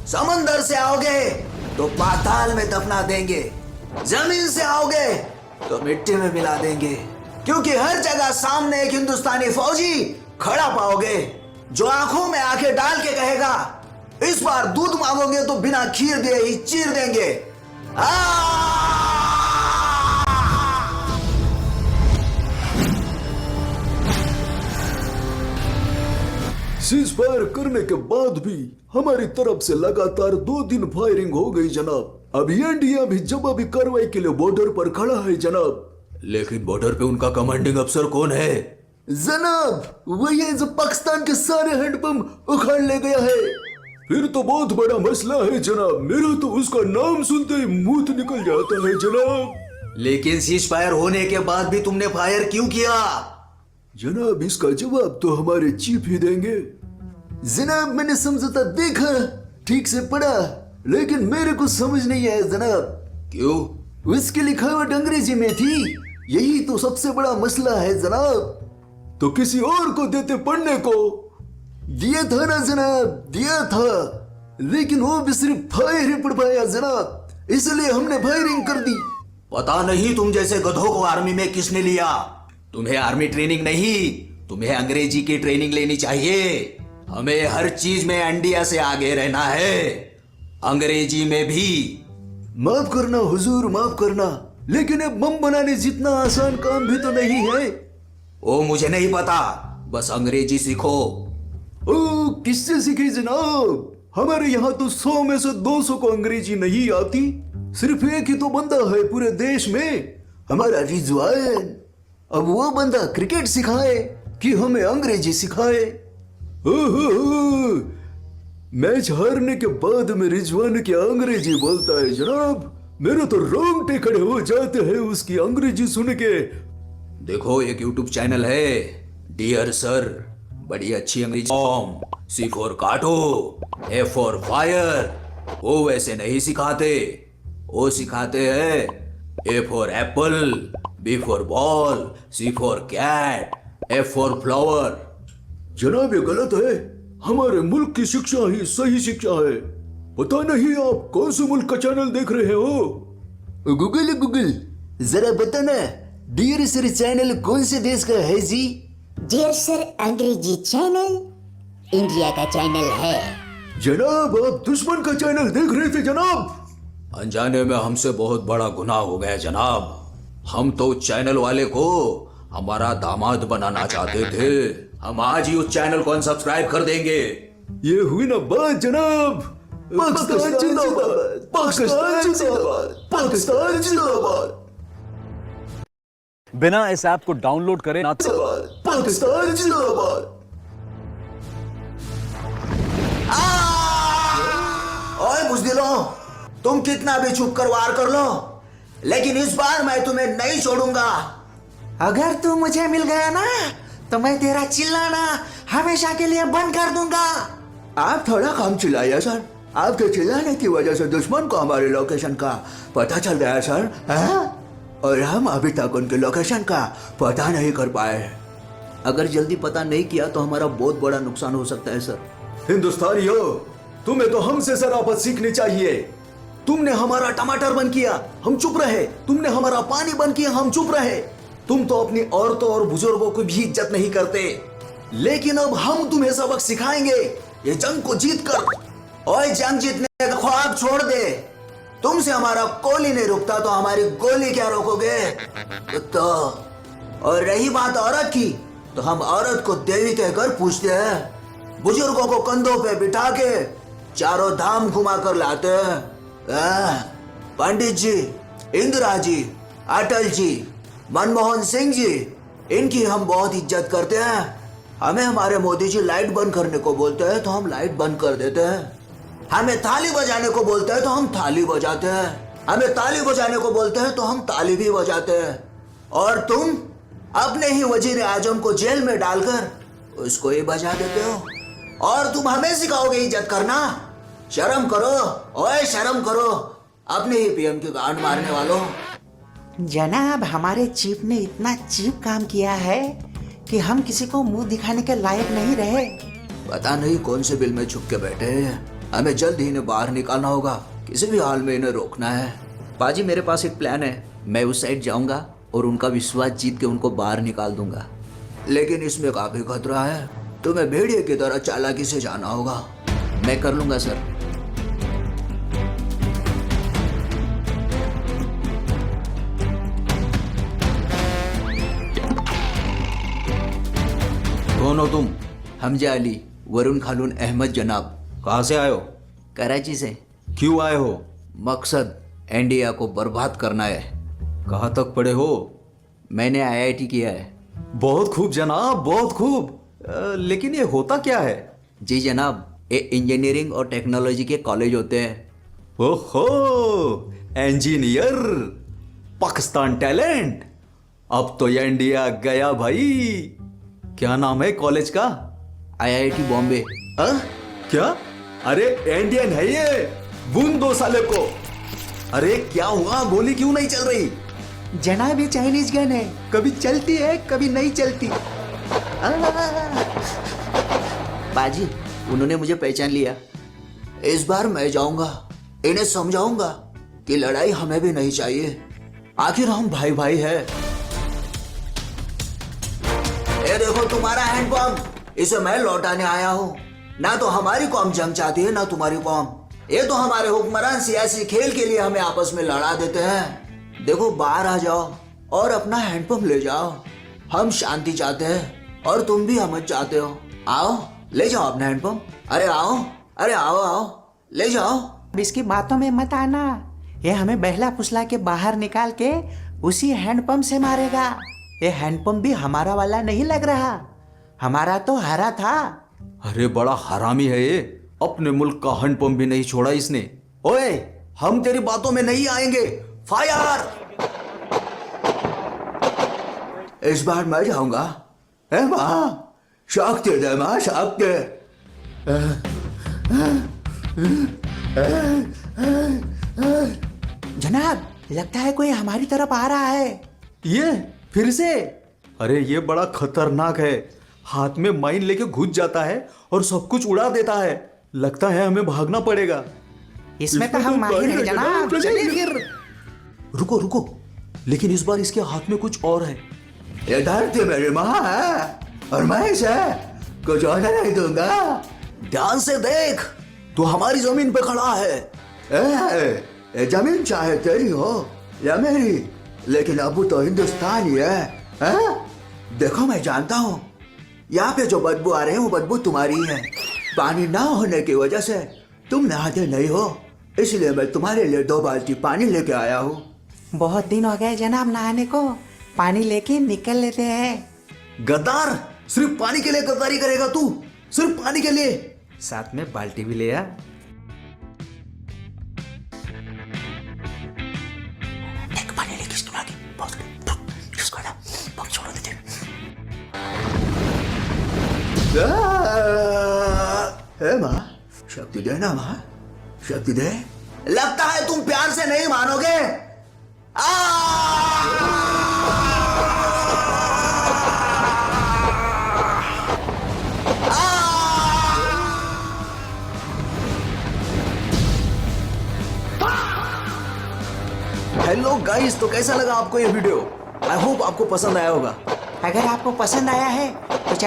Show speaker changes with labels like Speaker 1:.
Speaker 1: समंदर से आओगे तो पाताल में दफना देंगे, जमीन से आओगे तो मिट्टी में मिला देंगे, क्योंकि हर जगह सामने एक हिंदुस्तानी फौजी खड़ा पाओगे जो आंखों में आंखें डाल के कहेगा, इस बार दूध मांगोगे तो बिना खीर दिए ही चीर देंगे।
Speaker 2: सीज फायर करने के बाद भी हमारी तरफ से लगातार 2 दिन फायरिंग हो गई जनाब। अभी इंडिया भी जवाबी कार्रवाई के लिए बॉर्डर पर खड़ा है जनाब।
Speaker 1: लेकिन बॉर्डर पे उनका कमांडिंग अफसर कौन है?
Speaker 2: जनाब वही है जो पाकिस्तान के सारे हैंडपंप उखाड़ ले गया है। फिर तो बहुत बड़ा मसला है जनाब। मेरा तो उसका नाम सुनते ही मुंह निकल जाता है जनाब।
Speaker 1: लेकिन सीज फायर होने के बाद भी तुमने फायर क्यों किया?
Speaker 2: जनाब इसका जवाब तो हमारे चीफ ही देंगे। जनाब मैंने समझौता देखा, ठीक से पढ़ा, लेकिन मेरे को समझ नहीं आया जनाब।
Speaker 1: क्यों?
Speaker 2: उसकी लिखावट अंग्रेजी में थी, यही तो सबसे बड़ा मसला है जनाब। तो किसी और को देते पढ़ने को। दिया था ना जनाब, दिया था, लेकिन वो भी सिर्फ फायर ही पढ़ पाया जनाब, इसलिए हमने फायरिंग कर दी।
Speaker 1: पता नहीं तुम जैसे गधों को आर्मी में किसने लिया। तुम्हें आर्मी ट्रेनिंग नहीं, तुम्हें अंग्रेजी की ट्रेनिंग लेनी चाहिए। हमें हर चीज में इंडिया से आगे रहना है, अंग्रेजी में भी।
Speaker 2: माफ करना हुजूर, माफ करना, लेकिन अब बम बनाने जितना आसान काम भी तो नहीं है।
Speaker 1: ओ मुझे नहीं पता, बस अंग्रेजी सीखो।
Speaker 2: ओ किससे सीखे जनाब? हमारे यहाँ तो 100 में से 200 को अंग्रेजी नहीं आती। सिर्फ एक ही तो बंदा है पूरे देश में, हमारा रिजवान। अब वो बंदा क्रिकेट सिखाए कि हमें अंग्रेजी सिखाए? मैच हारने के बाद में रिजवान की अंग्रेजी बोलता है जनाब। मेरे तो रोंगटे खड़े हो जाते हैं उसकी अंग्रेजी सुन के।
Speaker 1: देखो एक YouTube चैनल है, डियर सर, बड़ी अच्छी अंग्रेजी। C फॉर काटो, F फॉर फायर। वो वैसे नहीं सिखाते, वो सिखाते हैं A for apple, B for ball, C for cat, F for flower.
Speaker 2: जनाब ये गलत है। हमारे मुल्क की शिक्षा ही सही शिक्षा है। पता नहीं आप कौन से मुल्क का चैनल देख रहे हो? गूगल गूगल जरा बताना, डियर सर चैनल कौन से देश का है जी?
Speaker 3: डियर सर अंग्रेजी चैनल इंडिया का चैनल है।
Speaker 2: जनाब आप दुश्मन का चैनल देख रहे थे जनाब।
Speaker 1: अनजाने में हमसे बहुत बड़ा गुनाह हो गया जनाब। हम तो उस चैनल वाले को हमारा दामाद बनाना चाहते थे। हम आज ही उस चैनल को अनसब्सक्राइब कर देंगे।
Speaker 2: ये हुई ना बात जनाब। पाकिस्तान जिंदाबाद, पाकिस्तान जिंदाबाद, पाकिस्तान जिंदाबाद।
Speaker 4: बिना इस ऐप को डाउनलोड करें ना।
Speaker 2: पाकिस्तान जिंदाबाद।
Speaker 1: ओए बुज़दिलों, तुम कितना भी चुप कर वार कर लो, लेकिन इस बार मैं तुम्हें नहीं छोड़ूंगा। अगर तू मुझे मिल गया ना तो मैं तेरा चिल्लाना हमेशा के लिए बंद कर दूंगा।
Speaker 2: आप थोड़ा कम चिल्लाइए सर। आपके चिल्लाने की वजह से दुश्मन को हमारे लोकेशन का पता चल गया है सर, है? और हम अभी तक उनके लोकेशन का पता नहीं कर पाए।
Speaker 1: अगर जल्दी पता नहीं किया तो हमारा बहुत बड़ा नुकसान हो सकता है सर।
Speaker 2: हिंदुस्तानियों, तुम्हें तो हमसे शराफत सीखनी चाहिए।
Speaker 1: तुमने हमारा टमाटर बंद किया, हम चुप रहे। तुमने हमारा पानी बंद किया, हम चुप रहे। तुम तो अपनी औरतों और बुजुर्गों को भी इज्जत नहीं करते, लेकिन अब हम तुम्हें सबक सिखाएंगे ये जंग को जीत कर। ओए जंग जीतने का ख्वाब छोड़ दे। तुमसे हमारा गोली नहीं रुकता तो हमारी गोली क्या रोकोगे? तो और रही बात औरत की, तो हम औरत को देवी कहकर पूछते हैं। बुजुर्गों को कंधों पे बिठा के चारों धाम घुमा कर लाते हैं। पंडित जी, इंदिरा जी, अटल जी, मनमोहन सिंह जी, इनकी हम बहुत इज्जत करते हैं। हमें हमारे मोदी जी लाइट बंद करने को बोलते हैं तो हम लाइट बंद कर देते हैं। हमें ताली बजाने को बोलते हैं तो हम ताली बजाते हैं। हमें ताली बजाने को बोलते हैं तो हम ताली भी बजाते हैं। और तुम अपने ही वजीर आजम को जेल में डालकर उसको ही बजा देते हो, और तुम हमें सिखाओगे इज्जत करना? शर्म करो, ओए शर्म करो, अपने ही पीएम की गांड मारने वालों।
Speaker 5: जनाब हमारे चीफ ने इतना चीप काम किया है कि हम किसी को मुंह दिखाने के लायक नहीं रहे।
Speaker 1: पता नहीं कौन से बिल में छुप के बैठे हैं। हमें जल्द ही इन्हें बाहर निकालना होगा, किसी भी हाल में इन्हें रोकना है। पाजी मेरे पास एक प्लान है, मैं उस साइड जाऊंगा और उनका विश्वास जीत के उनको बाहर निकाल दूंगा। लेकिन इसमें काफी खतरा है, तुम्हें भेड़िए की तरह चालाकी से जाना होगा। मैं कर लूंगा सर। कौन हो तुम? हमजा अली, वरुण खालून अहमद जनाब।
Speaker 4: कहाँ से आए हो?
Speaker 1: कराची से।
Speaker 4: क्यों आए हो?
Speaker 1: मकसद इंडिया को बर्बाद करना है।
Speaker 4: कहाँ तक पढ़े हो?
Speaker 1: मैंने आईआईटी किया है।
Speaker 4: बहुत खूब जनाब, बहुत खूब। लेकिन ये होता क्या है?
Speaker 1: जी जनाब, ये इंजीनियरिंग और टेक्नोलॉजी के कॉलेज होते हैं।
Speaker 4: ओहो, इंजीनियर, पाकिस्तान टैलेंट। अब तो ये इंडिया गया भाई। क्या नाम है कॉलेज का?
Speaker 1: आईआईटी बॉम्बे।
Speaker 4: क्या? अरे इंडियन है ये, बूंद दो साले को। अरे क्या हुआ, गोली क्यों नहीं चल रही?
Speaker 5: जनाब ये चाइनीज गन है, कभी चलती है कभी नहीं चलती।
Speaker 1: बाजी, उन्होंने मुझे पहचान लिया। इस बार मैं जाऊंगा, इन्हें समझाऊंगा कि लड़ाई हमें भी नहीं चाहिए, आखिर हम भाई भाई है। ये देखो तुम्हारा हैंडपंप, इसे मैं लौटाने आया हूँ। ना तो हमारी कौम जंग चाहती है ना तुम्हारी कौम। ये तो हमारे हुक्मरान सियासी खेल के लिए हमें आपस में लड़ा देते हैं। देखो बाहर आ जाओ और अपना हैंडपंप ले जाओ। हम शांति चाहते हैं और तुम भी हम चाहते हो। आओ ले जाओ अपना हैंडपंप। अरे आओ, अरे आओ आओ, ले जाओ।
Speaker 5: अब इसकी बातों में मत आना, ये हमें बहला फुसला के बाहर निकाल के उसी हैंडपंप से मारेगा। ये हैंडपंप भी हमारा वाला नहीं लग रहा, हमारा तो हरा था।
Speaker 4: अरे बड़ा हरामी है ये, अपने मुल्क का हैंडपंप भी नहीं छोड़ा इसने।
Speaker 1: ओए, हम तेरी बातों में नहीं आएंगे। फायर! इस बार मैं जाऊंगा। ए माँ, शक्ति दे माँ, शक्ति।
Speaker 5: जनाब लगता है कोई हमारी तरफ आ रहा है।
Speaker 4: ये फिर से? अरे ये बड़ा खतरनाक है, हाथ में माइन लेके घुस जाता है और सब कुछ उड़ा देता है। लगता है हमें भागना पड़ेगा।
Speaker 5: इसमें तो हम माहिर हैं जनाब, चलिए फिर।
Speaker 4: रुको रुको, लेकिन इस बार इसके हाथ में कुछ और है।
Speaker 1: ये धरती मेरी माँ है और मैं इसे कुछ होने नहीं दूंगा। ध्यान से देख, तू हमारी जमीन पे खड़ा है। ये जमीन चाहे तेरी हो या मेरी, लेकिन अब तो हिंदुस्तानी है। देखो मैं जानता हूँ यहाँ पे जो बदबू आ रहे हैं वो बदबू तुम्हारी है। पानी ना होने की वजह से तुम नहाते नहीं हो, इसलिए मैं तुम्हारे लिए 2 बाल्टी पानी लेके आया हूँ।
Speaker 5: बहुत दिन हो गए जनाब नहाने को, पानी लेके निकल लेते हैं।
Speaker 1: गद्दार, सिर्फ पानी के लिए गद्दारी करेगा तू? सिर्फ पानी के लिए?
Speaker 4: साथ में बाल्टी भी ले आ।
Speaker 1: हे माँ, शक्ति दे ना माँ, शक्ति दे। लगता है तुम प्यार से नहीं मानोगे। हेलो गाइस, तो कैसा लगा आपको ये वीडियो? आई होप आपको पसंद आया होगा।
Speaker 5: अगर आपको पसंद आया है तो चैनल